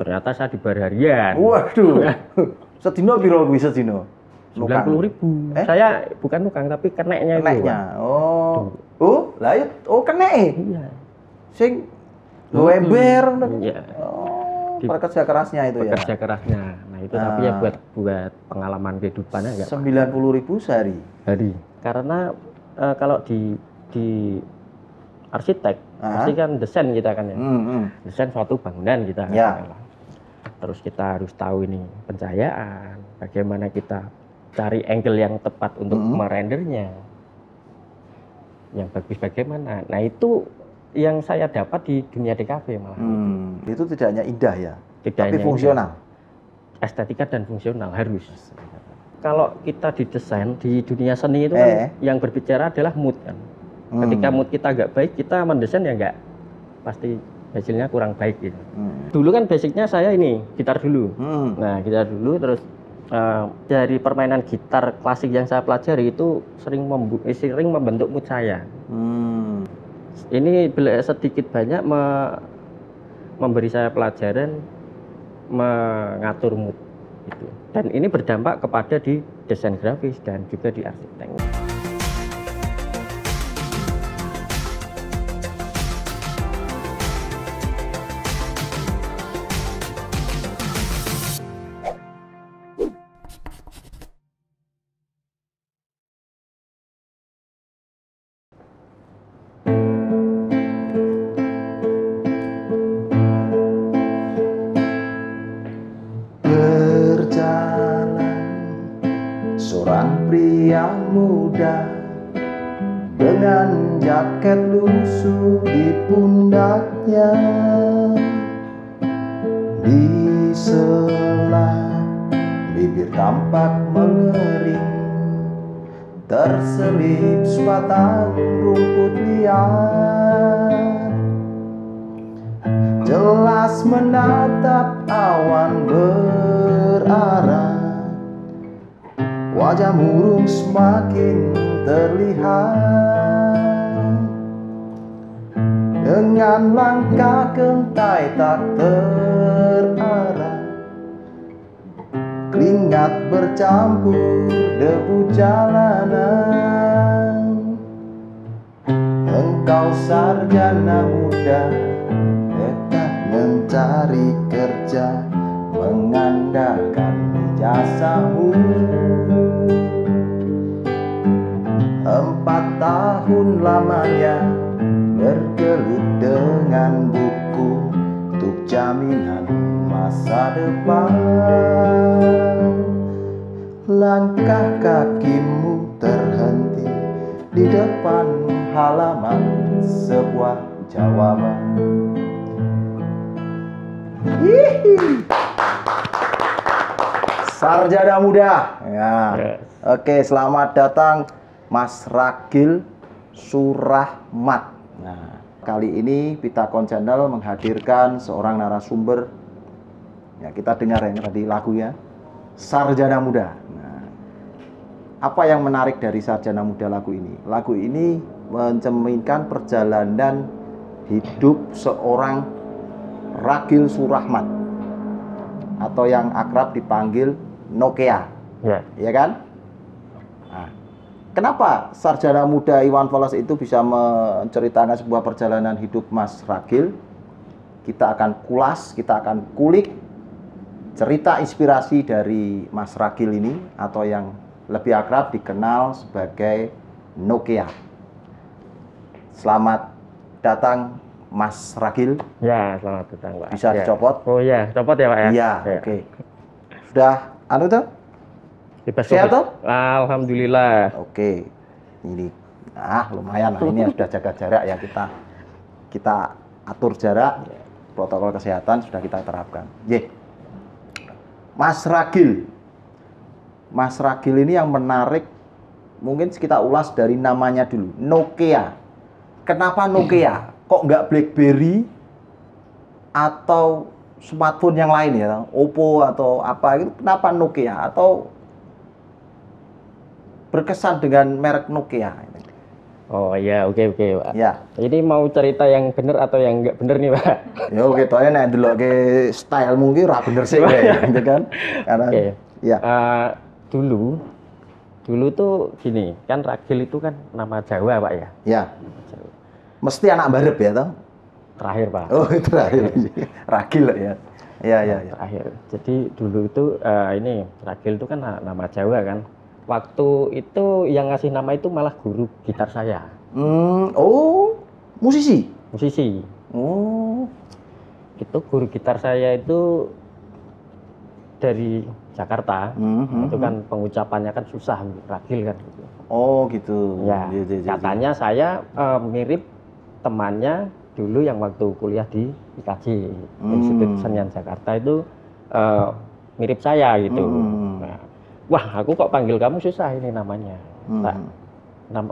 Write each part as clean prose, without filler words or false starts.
Ternyata saya dibayar harian. Waduh. Sedino piro kuwi sedino? 90.000. Saya bukan tukang tapi keneknya itu. Keneknya. Oh. Oh, lah keneke. Iya. Sing ember. Iya. Oh, pekerja kerasnya itu ya. Pekerja kerasnya. Nah, itu tapi ya buat pengalaman kehidupan aja. 90.000 sehari. Hari. Karena kalau di arsitek pasti kan desain kita kan ya. Desain suatu bangunan kita kan. Ya. Terus kita harus tahu ini pencahayaan, bagaimana kita cari angle yang tepat untuk merendernya, yang bagus bagaimana. Nah itu yang saya dapat di dunia DKV malah. Itu tidak hanya indah ya, tidak tapi fungsional. Estetika dan fungsional harus. Kalau kita didesain di dunia seni itu kan yang berbicara adalah mood kan. Ketika mood kita nggak baik, kita mendesain ya nggak pasti hasilnya kurang baik gitu. Dulu kan basicnya saya ini gitar dulu. Nah gitar dulu terus dari permainan gitar klasik yang saya pelajari itu sering membentuk mood saya. Ini sedikit banyak memberi saya pelajaran mengatur mood gitu. Dan ini berdampak kepada di desain grafis dan juga di arsitek. Seorang pria muda dengan jaket lusuh di pundaknya, di sela bibir tampak mengering, terselip sebatang rumput liar, jelas menatap awan berarah. Wajah murung semakin terlihat, dengan langkah kentai tak terarah, keringat bercampur debu jalanan. Engkau sarjana muda, dekat mencari kerja, mengandalkan ijazahmu. 4 tahun lamanya bergelut dengan buku untuk jaminan masa depan. Langkah kakimu terhenti di depan halaman sebuah jawaban. Sarjana muda. Ya. Oke, selamat datang Mas Ragil Surahmat. Nah, kali ini Pitakon Channel menghadirkan seorang narasumber. Ya, kita dengar yang tadi lagunya Sarjana Muda. Nah, apa yang menarik dari Sarjana Muda lagu ini? Lagu ini mencerminkan perjalanan hidup seorang Ragil Surahmat atau yang akrab dipanggil Nokia. Ya kan? Nah, kenapa Sarjana Muda Iwan Fals itu bisa menceritakan sebuah perjalanan hidup Mas Ragil? Kita akan kulas, kita akan kulik cerita inspirasi dari Mas Ragil ini, atau yang lebih akrab dikenal sebagai Nokia. Selamat datang Mas Ragil. Ya, selamat datang Pak. Bisa dicopot? Oh iya, copot ya Pak ya? Iya, oke. Sudah tuh? Sehat tuh? Alhamdulillah. Oke. Ini lumayan lah, ini sudah jaga jarak ya, kita atur jarak, protokol kesehatan sudah kita terapkan. Mas Ragil. Mas Ragil ini yang menarik, mungkin kita ulas dari namanya dulu, Nokia. Kenapa Nokia? Kok nggak BlackBerry atau smartphone yang lain ya, Oppo atau apa gitu? Kenapa Nokia? Atau berkesan dengan merek Nokia? Oh iya, oke Pak. Ya. Ini mau cerita yang bener atau yang enggak bener nih Pak? Ya oke, toh nek ndelokke style mungkin ra bener sih gitu kan. Karena ya. Dulu tuh gini, kan Ragil itu kan nama Jawa Pak ya? Ya. Mesti anak barep ya toh? Terakhir Pak. Oh terakhir. Ragil ya. Ya. Terakhir. Jadi dulu itu ini Ragil itu kan nama Jawa kan. Waktu itu yang ngasih nama itu malah guru gitar saya. Oh, musisi. Oh. Itu guru gitar saya itu dari Jakarta. Itu kan pengucapannya kan susah, Ragil kan. Oh gitu. Ya. Katanya saya mirip temannya dulu yang waktu kuliah di IKJ, Institut Kesenian Jakarta itu mirip saya gitu. Nah, wah, aku kok panggil kamu susah ini namanya.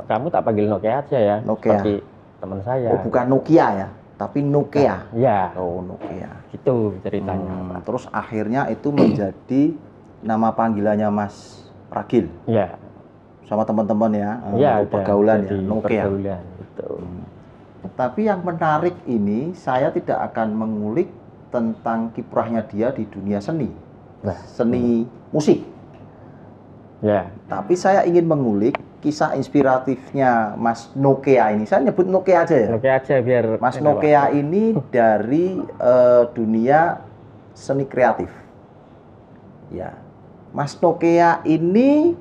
Kamu tak panggil Nokia aja ya. Nokia. Seperti teman saya. Oh, bukan Nokia ya, tapi Nokia. Ya. Oh, Nokia. Itu ceritanya. Terus akhirnya itu menjadi nama panggilannya Mas Ragil. Ya. Sama teman-teman ya. Ya, pergaulan ya, Nokia. Pergaulan gitu. Tapi yang menarik ini, saya tidak akan mengulik tentang kiprahnya dia di dunia seni. Seni musik. Ya. Tapi saya ingin mengulik kisah inspiratifnya Mas Nokia ini. Saya nyebut Nokia aja ya. Nokia aja biar Mas Nokia ini dari dunia seni kreatif. Ya. Mas Nokia ini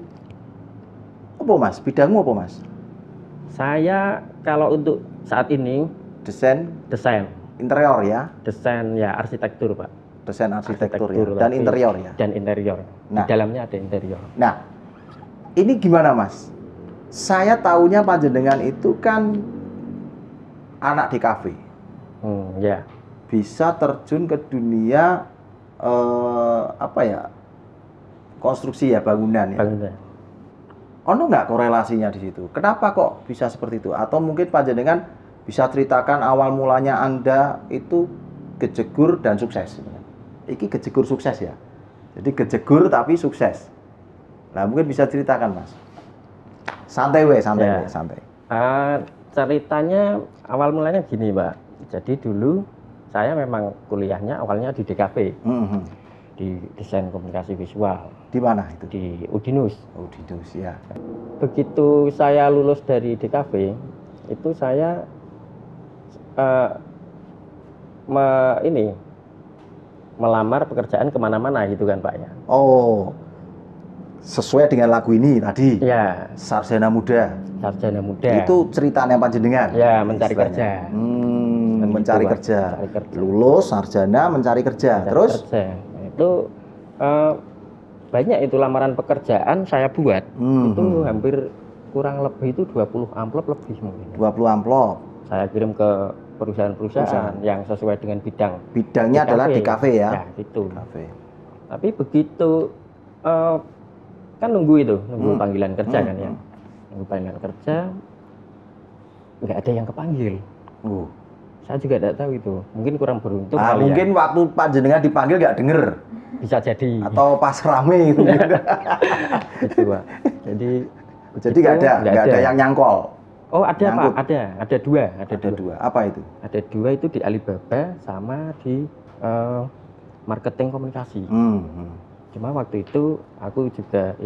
apa Mas? Bidangmu apa Mas? Saya kalau untuk saat ini desain interior ya. Desain ya arsitektur Pak. Desain arsitektur ya. Dan interior ya. Dan interior. Nah, di dalamnya ada interior. Nah, ini gimana Mas? Saya tahunya panjenengan itu kan anak di kafe. Ya. Bisa terjun ke dunia apa ya? Konstruksi ya, bangunan ya. Bangunan. Ono nggak korelasinya di situ? Kenapa kok bisa seperti itu? Atau mungkin panjenengan bisa ceritakan awal mulanya Anda itu gejegur dan sukses. Iki gejegur sukses ya. Jadi gejegur tapi sukses. Nah, mungkin bisa ceritakan Mas. Santai. Ceritanya awal mulanya gini Pak. Jadi dulu saya memang kuliahnya awalnya di DKV. Di desain komunikasi visual. Di mana itu? Di Udinus. Udinus ya. Begitu saya lulus dari DKV, itu saya melamar pekerjaan kemana-mana gitu kan Pak ya. Oh, sesuai dengan lagu ini tadi. Ya. Sarjana muda. Itu ceritanya panjenengan. Ya, mencari kerja. Mencari kerja. Lulus sarjana mencari kerja. Terus? Itu banyak itu lamaran pekerjaan saya buat. Itu hampir kurang lebih itu 20 amplop lebih mungkin. 20 amplop. Saya kirim ke perusahaan yang sesuai dengan bidangnya adalah di kafe ya. Ya, itu. Kafe. Tapi begitu kan nunggu panggilan kerja kan ya. Nunggu panggilan kerja nggak ada yang kepanggil. Saya juga tidak tahu itu. Mungkin kurang beruntung kali mungkin ya. Waktu panjenengan dipanggil nggak denger. Bisa jadi. Atau pas rame gitu. Gitu, Pak. Jadi nggak ada yang nyangkol. Oh ada nyangkut. Pak, ada dua. Apa itu? Ada dua itu di Alibaba sama di marketing komunikasi. Cuma waktu itu aku juga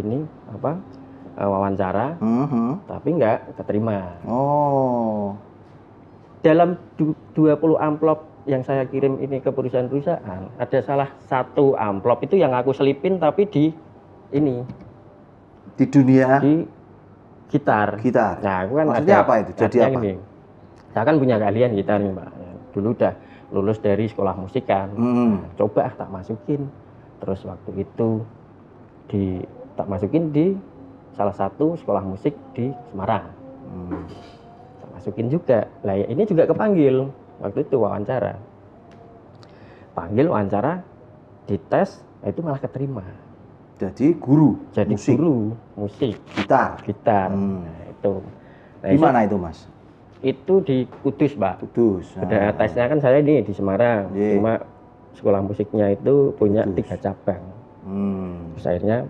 wawancara, tapi nggak keterima. Oh. Dalam 20 amplop yang saya kirim ini ke perusahaan-perusahaan, ada salah satu amplop itu yang aku selipin tapi di dunia gitar. Nah, aku kan maksudnya apa itu? Jadi apa? Ini. Saya kan punya keahlian gitar nih, Pak. Dulu udah lulus dari sekolah musik kan. Coba tak masukin. Terus waktu itu tak masukin di salah satu sekolah musik di Semarang. Tak masukin juga. Lah ya ini juga kepanggil. Waktu itu wawancara. Wawancara, dites, itu malah keterima. Jadi guru. Guru musik. Gitar. Nah, itu. Nah, di mana itu Mas? Itu di Kudus, Pak. Kudus. Pada tesnya kan saya di Semarang. Cuma sekolah musiknya itu punya 3 cabang. Terus akhirnya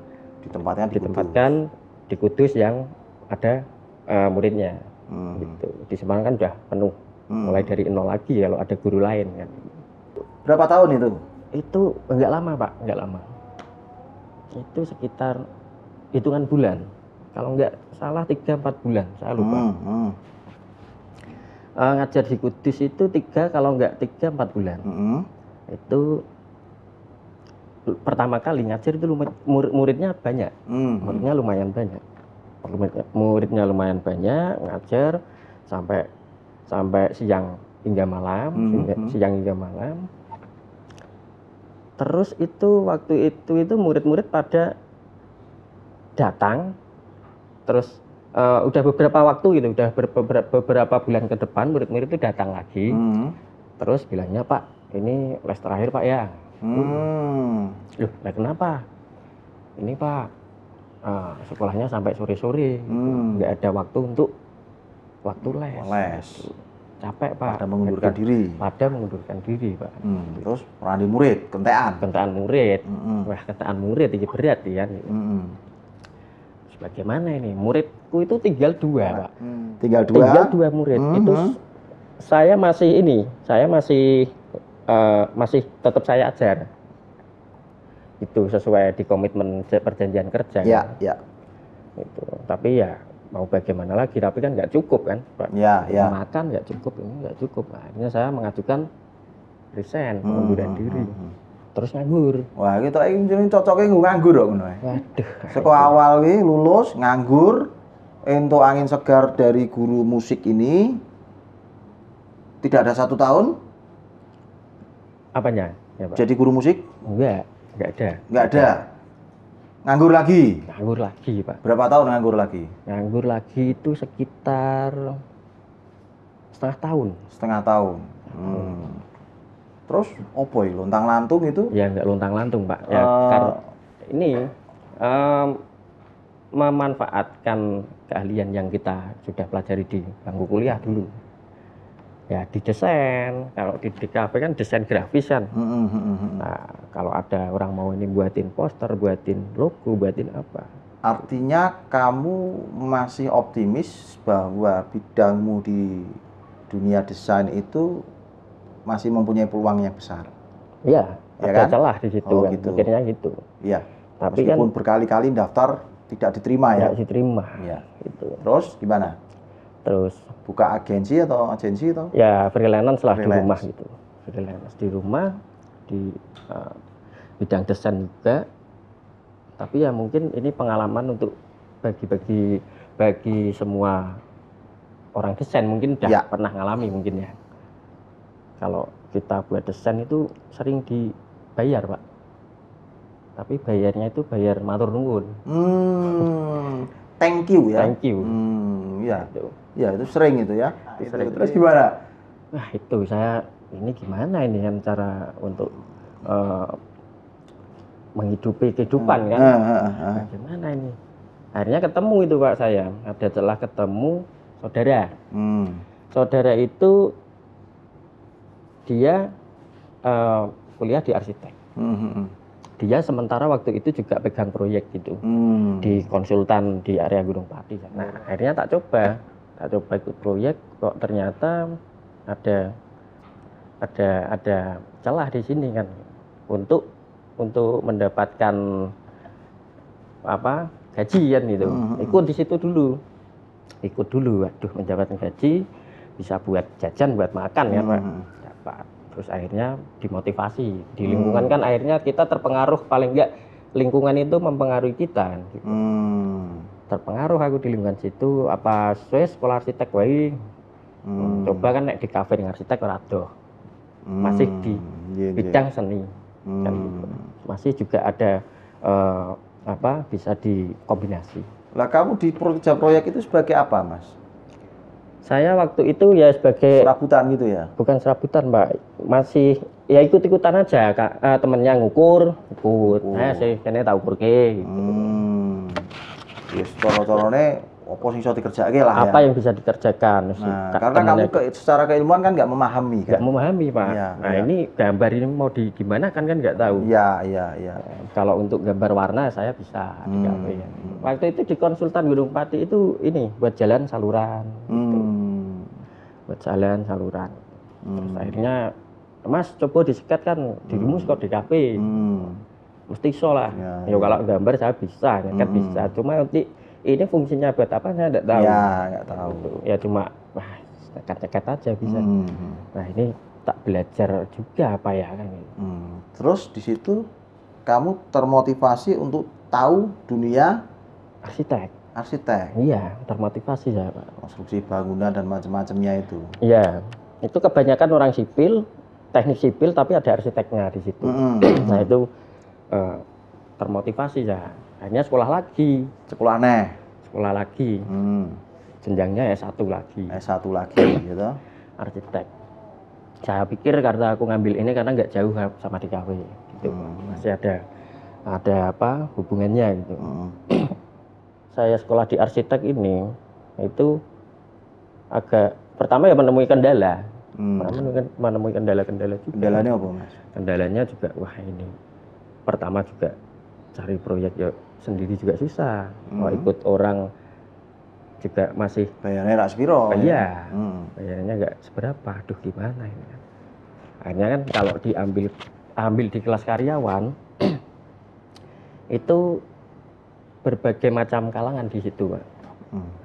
ditempatkan di Kudus yang ada muridnya. Gitu. Di Semarang kan udah penuh, mulai dari nol lagi kalau ada guru lain kan. Berapa tahun itu? Itu enggak lama Pak, enggak lama. Itu sekitar hitungan bulan. Kalau enggak salah 3-4 bulan, saya lupa. Ngajar di Kudus itu 3, kalau enggak 3-4 bulan. Itu pertama kali ngajar itu muridnya banyak. Muridnya lumayan banyak. Muridnya lumayan banyak, ngajar sampai siang hingga malam, siang hingga malam. Terus itu waktu itu murid-murid pada datang, terus udah beberapa waktu gitu, udah beberapa bulan ke depan murid-murid itu datang lagi, terus bilangnya, Pak, ini les terakhir Pak ya. Loh, nah kenapa? Ini Pak, sekolahnya sampai sore-sore, nggak ada waktu untuk les. Capek Pak. Pada mengundurkan diri. Pada mengundurkan diri Pak. Terus merandi murid, kentean murid. Wah, kentean murid ini berat ya. Bagaimana ini? Muridku itu tinggal 2 Pak. Tinggal 2 murid. Itu saya masih tetap saya ajar. Itu sesuai di komitmen perjanjian kerja. Ya. Itu. Tapi ya mau bagaimana lagi, tapi kan nggak cukup kan Pak. Makan nggak cukup, ini nggak cukup. Akhirnya saya mengajukan resign, pengunduran diri. Terus nganggur. Wah, gitu ini cocoknya nganggur dong. Waduh. Seko awal nih lulus nganggur, entuk angin segar dari guru musik ini. Tidak ada 1 tahun. Apanya? Ya, Pak? Jadi guru musik? Enggak ada. Enggak ada. Nganggur lagi? Nganggur lagi, Pak. Berapa tahun nganggur lagi? Nganggur lagi itu sekitar setengah tahun. Terus opo iki lontang lantung itu? Ya enggak lontang lantung, Pak. Ya karena ini memanfaatkan keahlian yang kita sudah pelajari di bangku kuliah dulu. Ya di desain, kalau di DKV kan desain grafis kan. Nah, kalau ada orang mau ini buatin poster, buatin logo, buatin apa. Artinya kamu masih optimis bahwa bidangmu di dunia desain itu masih mempunyai peluang yang besar? Iya, ya ada kan? celah di situ kan, gitu. Pikirnya gitu. Iya, tapi meskipun kan berkali-kali daftar tidak diterima ya? Tidak diterima. Iya. Gitu. Terus gimana? Terus buka agensi atau? Ya freelance lah di rumah gitu. Freelance di rumah di bidang desain juga. Tapi ya mungkin ini pengalaman untuk bagi semua orang desain mungkin udah pernah ngalami mungkin ya. Kalau kita buat desain itu sering dibayar Pak. Tapi bayarnya itu bayar matur nuwun. Thank you ya. Thank you. Ya. Gitu. Ya itu sering itu ya. Sering. Terus gimana? Nah itu saya ini gimana ini kan cara untuk menghidupi kehidupan kan. Bagaimana ini? Akhirnya ketemu itu Pak saya. Ada celah ketemu saudara. Saudara itu dia kuliah di arsitek. Dia sementara waktu itu juga pegang proyek gitu di konsultan di area Gunung Pati. Nah akhirnya tak coba ikut proyek, kok ternyata ada celah di sini kan untuk mendapatkan apa gajian gitu. Ikut di situ dulu, waduh mendapatkan gaji bisa buat jajan, buat makan kan Pak. Dapat. Terus akhirnya dimotivasi di lingkungan kan, akhirnya kita terpengaruh, paling enggak lingkungan itu mempengaruhi kita kan gitu. Terpengaruh aku di lingkungan situ, apa sekolah arsitek wae. Coba kan nek di kafe dengan arsitek ora adoh. Masih di bidang seni kan gitu. Masih juga ada bisa dikombinasi. Lah kamu di proyek itu sebagai apa, Mas? Saya waktu itu ya sebagai serabutan gitu ya? Bukan serabutan Pak, masih ya ikut-ikutan aja Kak. Temennya ngukur. Nah saya kene tak ukur ke gitu. Yes, coro-corone apa sing iso dikerjake lah apa ya. yang bisa dikerjakan. Nah, karena kamu secara keilmuan kan nggak memahami kan. Nggak memahami Pak. Ya, nah ya. ini gambar ini mau gimana kan nggak tahu. Iya. Kalau untuk gambar warna saya bisa di KW. Waktu itu di konsultan Gunung Pati itu ini buat jalan saluran. Gitu. Buat jalan saluran. Terus akhirnya Mas coba disikat kan dirumus kok di KP. Mesti iso lah. Ya kalau gambar saya bisa, nyekat bisa. Cuma nanti ini fungsinya buat apa saya nggak tahu. Ya, nggak tahu. Ya cuma nyekat aja bisa. Nah ini tak belajar juga apa ya kan. Terus di situ kamu termotivasi untuk tahu dunia arsitek. Iya, termotivasi ya Pak. Konstruksi bangunan dan macam-macamnya itu. Iya, itu kebanyakan orang sipil, teknik sipil tapi ada arsiteknya di situ. Nah itu termotivasi ya. Akhirnya sekolah lagi. Sekolah lagi. Jenjangnya S1 lagi. S1 lagi gitu. Arsitek. Saya pikir karena aku ngambil ini karena nggak jauh sama DKW gitu. Masih ada apa hubungannya gitu. Saya sekolah di arsitek ini itu agak pertama ya menemui kendala. Menemui kendala-kendala juga. Kendalanya apa Mas? Kendalanya juga wah ini pertama juga cari proyek ya sendiri juga susah. Mau ikut orang juga masih bayarnya nggak sepiro. Iya. Bayarnya nggak seberapa. Aduh gimana ini. Akhirnya kan kalau ambil di kelas karyawan itu berbagai macam kalangan di situ, Pak.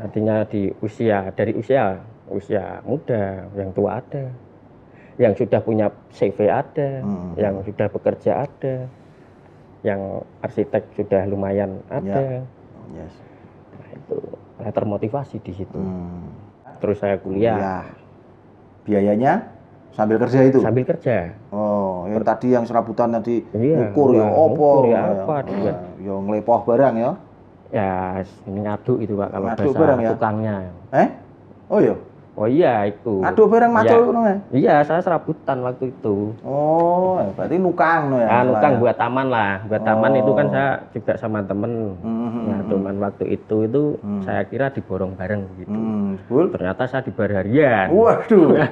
Artinya dari usia muda, yang tua ada, yang sudah punya CV ada, yang sudah bekerja ada, yang arsitek sudah lumayan ada. Nah itu saya termotivasi di situ. Terus saya kuliah. Biayanya sambil kerja itu? Sambil kerja. Oh, yang tadi yang serabutan nanti ukur ya opo, ya ngelepoh barang ya? Ya, ini ngaduk itu Pak kalau ngaduk bahasa barang, ya? tukangnya. Oh iya? Oh iya itu. Ngaduk barang macul ya? Iya, saya serabutan waktu itu. Oh, berarti nukang no ya? Nukang buat taman lah. Buat taman itu kan saya juga sama temen. Nah, cuman waktu itu saya kira diborong bareng gitu. Ternyata saya dibayar harian. Waduh.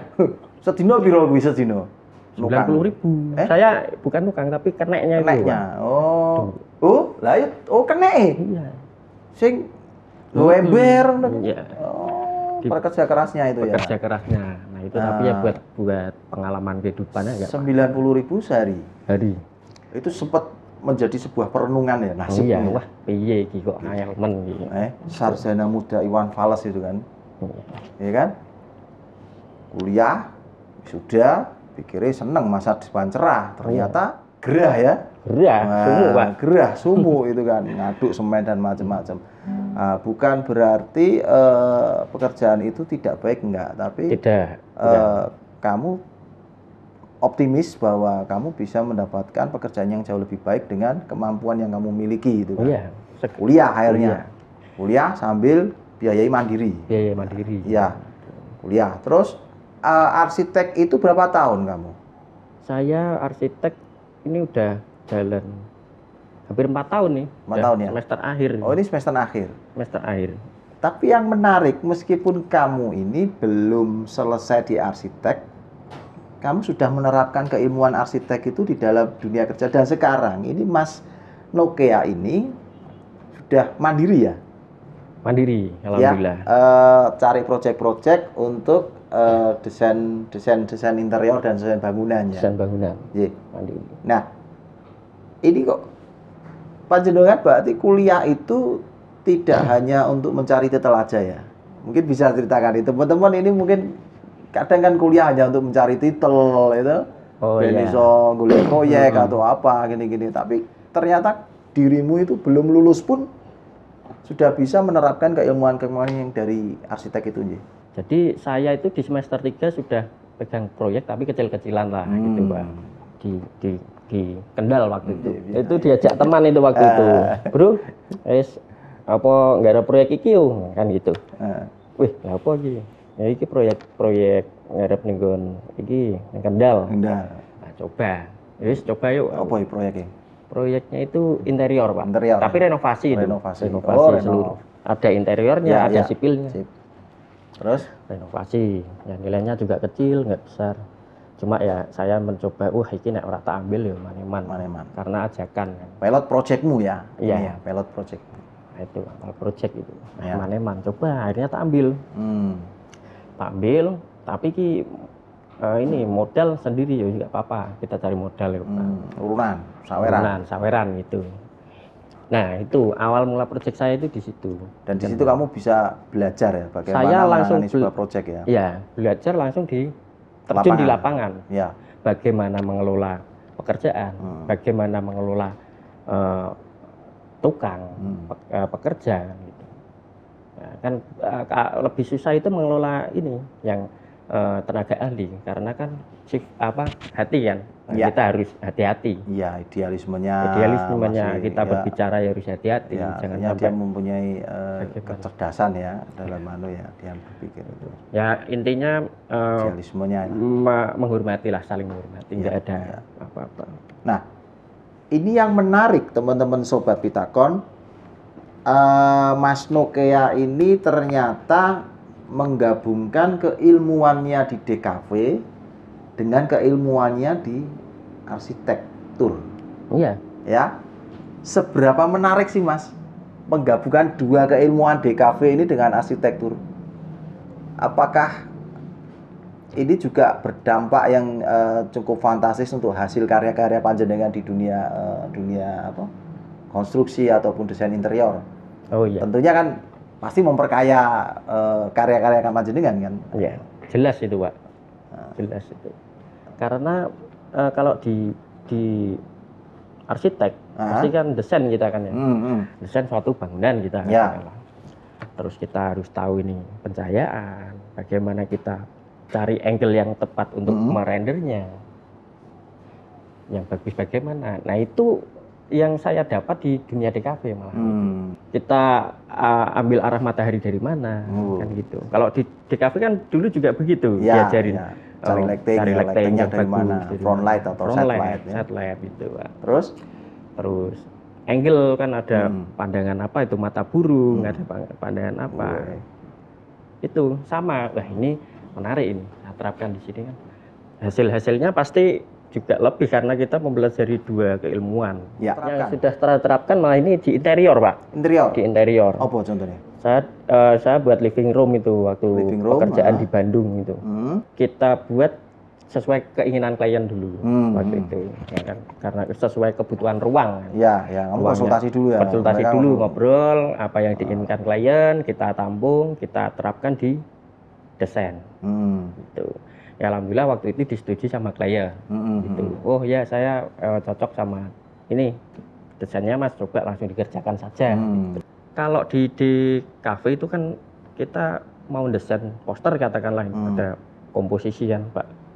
Sedino piro kuwi sedino? 90.000. Saya bukan nukang tapi keneknya itu. Keneknya. Kenek. Iya. Sing ember. Iya. Pekerja kerasnya itu ya. Pekerja kerasnya. Nah, itu tapi ya buat pengalaman kehidupannya enggak. 90.000 sehari. Hari. Itu sempat menjadi sebuah perenungan ya nasib. Iya, wah, piye iki kok ngayal men iki. Sarjana muda Iwan Fals itu kan. Iya kan? Kuliah sudah pikirnya seneng masa depan cerah, ternyata gerah ya. Gerah sumuk itu kan, ngaduk semen dan macam-macam. Bukan berarti pekerjaan itu tidak baik, enggak, tapi kamu optimis bahwa kamu bisa mendapatkan pekerjaan yang jauh lebih baik dengan kemampuan yang kamu miliki itu kan. Kuliah akhirnya. Kuliah sambil biayai mandiri. Iya. Kuliah. Terus arsitek itu berapa tahun kamu? Saya arsitek ini udah jalan hampir 4 tahun nih. 4 tahun ya? Semester akhir. Oh, ini semester akhir? Semester akhir. Tapi yang menarik, meskipun kamu ini belum selesai di arsitek, kamu sudah menerapkan keilmuan arsitek itu di dalam dunia kerja. Dan sekarang ini Mas Nokea ini sudah mandiri ya? Mandiri, alhamdulillah. Cari proyek-proyek untuk desain interior dan desain bangunan ya. Desain bangunan. Iya. Mandiri. Nah, ini kok panjenengan berarti kuliah itu tidak hanya untuk mencari titel aja ya. Mungkin bisa ceritakan itu. Teman-teman ini mungkin kadang kan kuliah hanya untuk mencari titel itu. Iso golek proyek atau apa gini-gini. Tapi ternyata dirimu itu belum lulus pun sudah bisa menerapkan keilmuan-keilmuan yang dari arsitek itu, Nji. Jadi saya itu di semester 3 sudah pegang proyek tapi kecil-kecilan lah gitu, Pak. Di Kendal waktu itu. Itu diajak teman itu waktu itu. Bro, apa nggak ada proyek iki yo kan gitu. Wih, apa iki? Ya iki proyek ngarep ning nggon iki ning Kendal. Nah, coba. Wis coba yuk. Apa proyeknya? Proyeknya itu interior, Pak. Interior. Tapi renovasi itu. Renovasi seluruh. ada interiornya, ada sipilnya. Terus renovasi, ya nilainya juga kecil, nggak besar. Cuma ya saya mencoba, ini nek ora tak ambil ya maneman. Karena ajakan. Pilot projectmu ya? Iya. Pilot project. Nah, itu awal project itu. Maneman, coba akhirnya tak ambil. Tak ambil, tapi ini modal sendiri ya nggak apa-apa. Kita cari modal ya. Urunan, saweran gitu. Nah, itu awal mula proyek saya itu di situ. Dan di situ kamu bisa belajar ya bagaimana menangani sebuah proyek ya? Iya, belajar langsung terjun di lapangan. Ya. Bagaimana mengelola pekerjaan, bagaimana mengelola tukang, pekerja gitu. Nah, kan lebih susah itu mengelola ini yang tenaga ahli karena kan hati kan. Ya. Kita harus hati-hati. Iya, idealismenya kita berbicara ya harus hati-hati. Ya, jangan sampai dia mempunyai kecerdasan ya dalam dia berpikir itu. Ya intinya idealismenya menghormatilah, saling menghormati, nggak ada apa-apa. Nah, ini yang menarik teman-teman sobat Pitakon, Mas Nokea ini ternyata menggabungkan keilmuannya di DKV dengan keilmuannya di arsitektur. Iya. Ya. Seberapa menarik sih Mas menggabungkan dua keilmuan DKV ini dengan arsitektur? Apakah ini juga berdampak yang cukup fantastis untuk hasil karya-karya panjenengan di dunia konstruksi ataupun desain interior? Oh iya. Tentunya kan pasti memperkaya karya-karya panjenengan kan? Iya, jelas itu Pak. Jelas itu. Karena kalau di arsitek pasti kan desain kita kan ya. Desain suatu bangunan kita kan. Terus kita harus tahu ini pencahayaan, bagaimana kita cari angle yang tepat untuk merendernya, yang bagus bagaimana. Nah itu yang saya dapat di dunia DKV malah. Kita ambil arah matahari dari mana, kan gitu. Kalau di DKV kan dulu juga begitu, diajarin. Cari lighting yang dari mana, front light atau satellite gitu Pak. Terus angle kan ada pandangan apa itu, mata burung, ada pandangan apa. Itu sama. Wah, ini menarik ini. Saya terapkan di sini kan. Hasil-hasilnya pasti juga lebih karena kita mempelajari dua keilmuan. Yang sudah terapkan malah ini di interior, Pak. Di interior. Apa contohnya? Saya buat living room itu waktu pekerjaan di Bandung itu. Kita buat sesuai keinginan klien dulu waktu itu, ya kan? Karena sesuai kebutuhan ruang. Kamu konsultasi dulu ya. Konsultasi dulu, ngobrol apa yang diinginkan klien, kita tampung, kita terapkan di desain. Gitu. Ya alhamdulillah waktu itu disetujui sama klien. Gitu. Oh ya saya cocok sama ini desainnya Mas, coba langsung dikerjakan saja. Gitu. Kalau di kafe itu kan kita mau desain poster katakanlah ada komposisi kan Pak.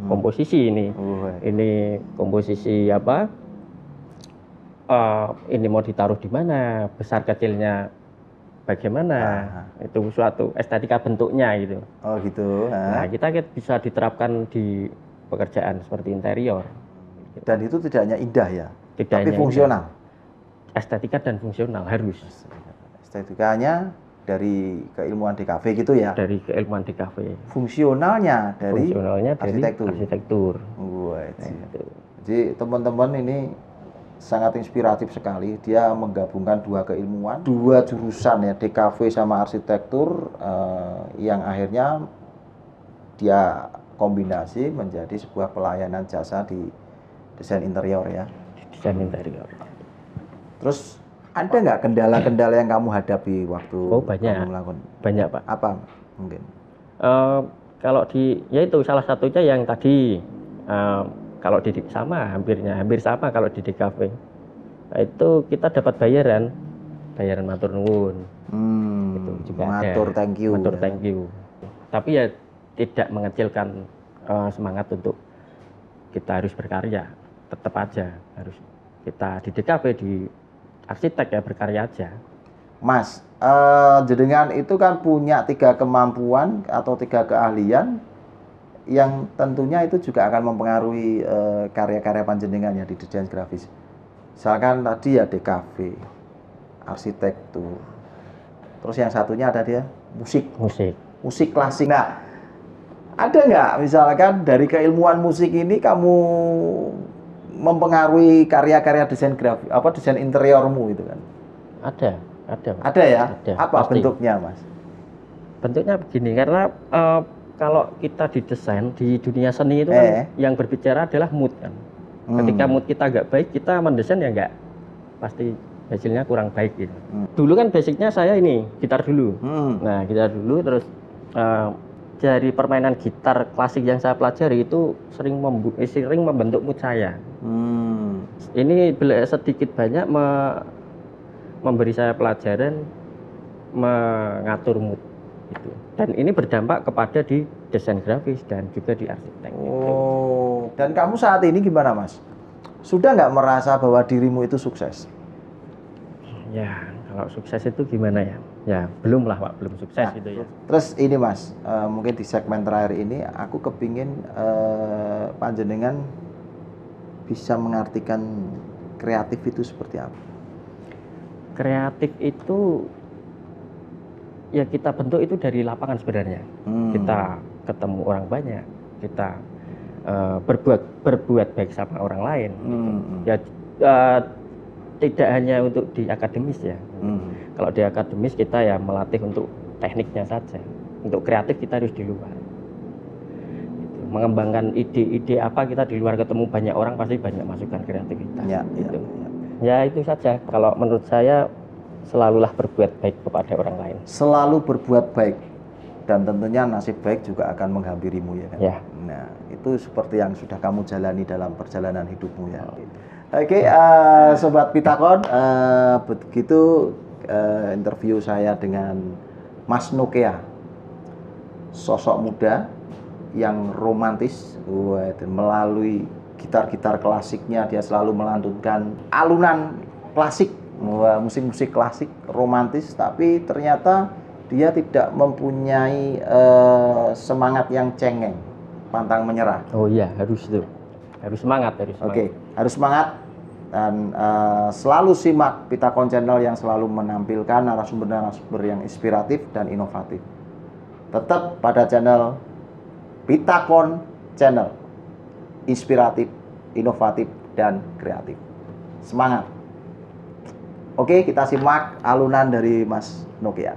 Komposisi ini komposisi apa? Ini mau ditaruh di mana, besar kecilnya bagaimana, itu suatu estetika bentuknya gitu. Oh gitu. Nah kita bisa diterapkan di pekerjaan seperti interior. Dan itu tidak hanya indah ya, tapi fungsional. Indah. Estetika dan fungsional harus. Estetikanya dari keilmuan DKV gitu ya? Dari keilmuan DKV. Fungsionalnya dari arsitektur. Jadi teman-teman ini sangat inspiratif sekali. Dia menggabungkan dua keilmuan, dua jurusan ya, DKV sama arsitektur, yang akhirnya dia kombinasi menjadi sebuah pelayanan jasa di desain interior ya. Desain interior. Terus ada nggak kendala-kendala yang kamu hadapi waktu kamu melakukan? Banyak Pak. Apa mungkin? Kalau yaitu salah satunya yang tadi kalau hampir sama kalau di DKV itu kita dapat bayaran matur nuwun. Itu juga matur ada. Thank you. Tapi ya tidak mengecilkan semangat untuk kita harus berkarya, tetap aja harus kita di DKV di arsitek ya berkarya aja. Mas, jenengan itu kan punya 3 kemampuan atau 3 keahlian yang tentunya itu juga akan mempengaruhi karya-karya panjenengan ya di desain grafis. Misalkan tadi ya DKV, arsitektur, Terus yang satunya ada dia musik. Musik klasik. Nah, ada nggak misalkan dari keilmuan musik ini kamu mempengaruhi karya-karya desain grafis, desain interiormu itu kan? Ada. Ada ya? Ada, apa pasti. bentuknya, Mas? Bentuknya begini, karena kalau kita didesain di dunia seni itu kan yang berbicara adalah mood kan. Ketika mood kita nggak baik, kita mendesain ya nggak, pasti hasilnya kurang baik gitu. Dulu kan basicnya saya ini gitar dulu. Nah, gitar dulu, terus dari permainan gitar klasik yang saya pelajari itu sering membentuk mood saya. Ini sedikit banyak memberi saya pelajaran mengatur mood gitu. Dan ini berdampak kepada di desain grafis dan juga di arsitek. Dan kamu saat ini gimana, Mas? Sudah nggak merasa bahwa dirimu itu sukses? Ya, kalau sukses itu gimana ya? Ya, belum lah, Pak, belum sukses gitu ya. Terus ini, Mas, mungkin di segmen terakhir ini aku kepingin panjenengan bisa mengartikan kreatif itu seperti apa? Kreatif itu ya kita bentuk itu dari lapangan sebenarnya. Kita ketemu orang banyak, kita berbuat baik sama orang lain. Ya tidak hanya untuk di akademis ya. Kalau di akademis kita ya melatih untuk tekniknya saja. Untuk kreatif kita harus di luar. Mengembangkan ide-ide apa kita di luar, ketemu banyak orang pasti banyak masukan kreativitas. Gitu. Ya itu saja. Kalau menurut saya selalulah berbuat baik kepada orang lain. Selalu berbuat baik, dan tentunya nasib baik juga akan menghampirimu ya kan. Ya. Nah, itu seperti yang sudah kamu jalani dalam perjalanan hidupmu ya. Oke, Sobat Pitakon, begitu interview saya dengan Mas Nokia, sosok muda yang romantis, dan melalui gitar-gitar klasiknya dia selalu melantunkan alunan klasik, musik-musik klasik romantis, tapi ternyata dia tidak mempunyai semangat yang cengeng, pantang menyerah. Oh iya, harus itu. Harus semangat, Oke, harus semangat. Dan selalu simak Pitakon Channel yang selalu menampilkan narasumber-narasumber yang inspiratif dan inovatif. Tetap pada channel Pitakon Channel, inspiratif, inovatif, dan kreatif. Semangat. Oke, kita simak alunan dari Mas Nokia.